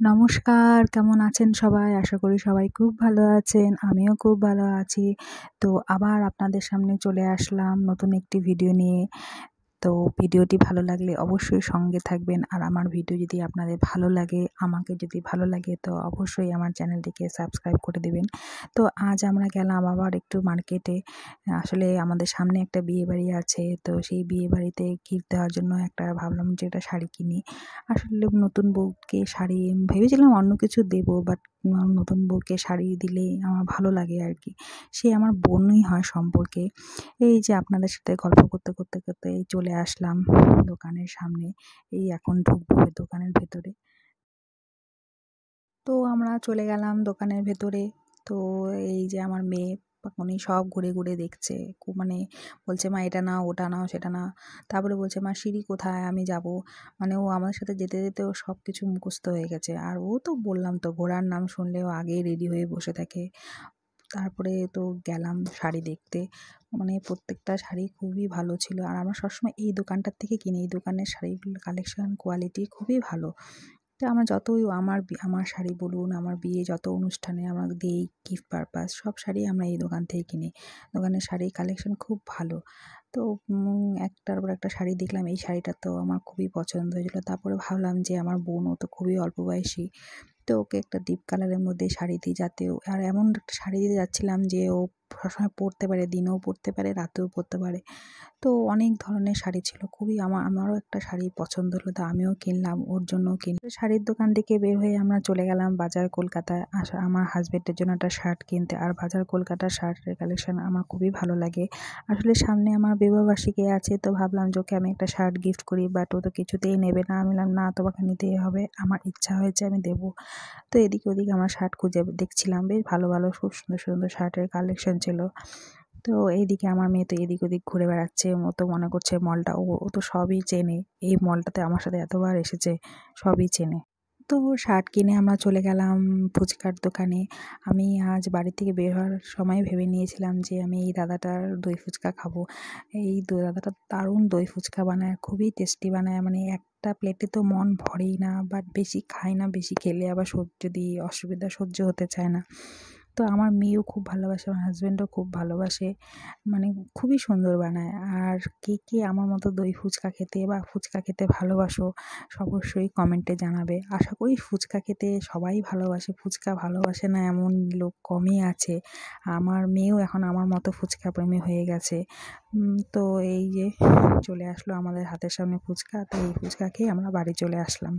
নমস্কার, কেমন আছেন সবাই? আশা করি সবাই খুব ভালো আছেন। আমিও খুব ভালো আছি। তো আবার আপনাদের সামনে চলে আসলাম নতুন একটি ভিডিও নিয়ে। তো ভিডিওটি ভালো লাগলে অবশ্যই সঙ্গে থাকবেন। আর আমার ভিডিও যদি আপনাদের ভালো লাগে, আমাকে যদি ভালো লাগে তো অবশ্যই আমার চ্যানেলটিকে সাবস্ক্রাইব করে দেবেন। তো আজ আমরা গেলাম আবার একটু মার্কেটে। আসলে আমাদের সামনে একটা বিয়েবাড়ি আছে। তো সেই বিয়েবাড়িতে গিফট দেওয়ার জন্য ভাবলাম যে একটা শাড়ি কিনি। আসলে নতুন বউকে শাড়ি ভেবেছিলাম অন্য কিছু দেবো, বাট নতুন বউকে শাড়ি দিলেই আমার ভালো লাগে আরকি। সে আমার বোনই হয় সম্পর্কে। এই যে আপনাদের সাথে গল্প করতে এই চলে আসলাম দোকানের সামনে। এই এখন ঢুকবো দোকানের ভেতরে। তো আমরা চলে গেলাম দোকানের ভেতরে। তো এই যে আমার মেয়ে উনি সব ঘুরে দেখছে। মানে বলছে, "মা এটা নাও, ওটা নাও, সেটা নাও।" তারপরে বলছে, "মা সিঁড়ি কোথায়? আমি যাবো।" মানে ও আমার সাথে যেতে ওর সবকিছু মুখস্থ হয়ে গেছে। আর ও তো বললাম তো ঘোড়ার নাম শুনলে ও আগেই রেডি হয়ে বসে থাকে। তারপরে তো গেলাম শাড়ি দেখতে। মানে প্রত্যেকটা শাড়ি খুবই ভালো ছিল। আর আমরা সবসময় এই দোকানটার থেকে কিনি। এই দোকানের শাড়িগুলোর কালেকশন কোয়ালিটি খুবই ভালো। তো আমরা যতই আমার শাড়ি বলুন, আমার বিয়ে যত অনুষ্ঠানে আমরা দেই গিফট পারপাস সব শাড়ি আমরা এই দোকান থেকেই কিনি। দোকানের শাড়ির কালেকশন খুব ভালো। তো একটার পর একটা শাড়ি দেখলাম, এই শাড়িটা তো আমার খুবই পছন্দ হয়েছিল। তারপরে ভাবলাম যে আমার বোন, ও তো খুবই অল্প বয়সী। তো ওকে একটা ডিপ কালারের মধ্যে শাড়ি দিই, যাতে আর এমন একটা শাড়ি দিতে যাচ্ছিলাম যে ও সবসময় পরতে পারে, দিনেও পরতে পারে, রাতেও পরতে পারে। তো অনেক ধরনের শাড়ি ছিল। খুবই আমারও একটা শাড়ি পছন্দ হলো, তো আমিও কিনলাম, ওর জন্যও কিনলাম। শাড়ির দোকান থেকে বের হয়ে আমরা চলে গেলাম বাজার কলকাতায়। আমার হাসব্যান্ডের জন্য একটা শার্ট কিনতে। আর বাজার কলকাতার শার্টের কালেকশন আমার খুবই ভালো লাগে। আসলে সামনে আমার বিবাহবার্ষিকী আছে, তো ভাবলাম যে ওকে আমি একটা শার্ট গিফট করি, বাট ও তো কিছুতেই নেবে না। আমি বললাম, "না, তোমাকে নিতেই হবে। আমার ইচ্ছা হয়েছে, আমি দেবো।" তো এদিকে ওদিকে আমরা শার্ট খুঁজে দেখছিলাম। বেশ ভালো খুব সুন্দর শার্টের কালেকশন ছিল। তো এইদিকে আমার মেয়ে তো এদিক ওদিক ঘুরে বেড়াচ্ছে। ও তো মনে করছে মলটা ও তো সবই চেনে। এই মলটাতে আমার সাথে এতবার এসেছে, সবই চেনে। তো শার্ট কিনে আমরা চলে গেলাম ফুচকার দোকানে। আমি আজ বাড়ি থেকে বের হওয়ার সময় ভেবে নিয়েছিলাম যে আমি এই দাদাটার দই ফুচকা খাবো। এই দাদাটা দারুণ দই ফুচকা বানায়, খুবই টেস্টি বানায়। মানে একটা প্লেটে তো মন ভরেই না, বাট বেশি খাই না, বেশি খেলে আবার যদি অসুবিধা সহ্য হতে চায় না। তো আমার মেয়েও খুব ভালোবাসে, আমার হাসব্যান্ডও খুব ভালোবাসে। মানে খুবই সুন্দর বানায়। আর কে আমার মতো দই ফুচকা খেতে বা ফুচকা খেতে ভালোবাসো অবশ্যই কমেন্টে জানাবে। আশা করি ফুচকা খেতে সবাই ভালোবাসে। ফুচকা ভালোবাসে না এমন লোক কমই আছে। আমার মেয়েও এখন আমার মতো ফুচকা প্রেমী হয়ে গেছে। তো এই যে চলে আসলো আমাদের হাতের সামনে ফুচকা। তো এই ফুচকা খেয়ে আমরা বাড়ি চলে আসলাম।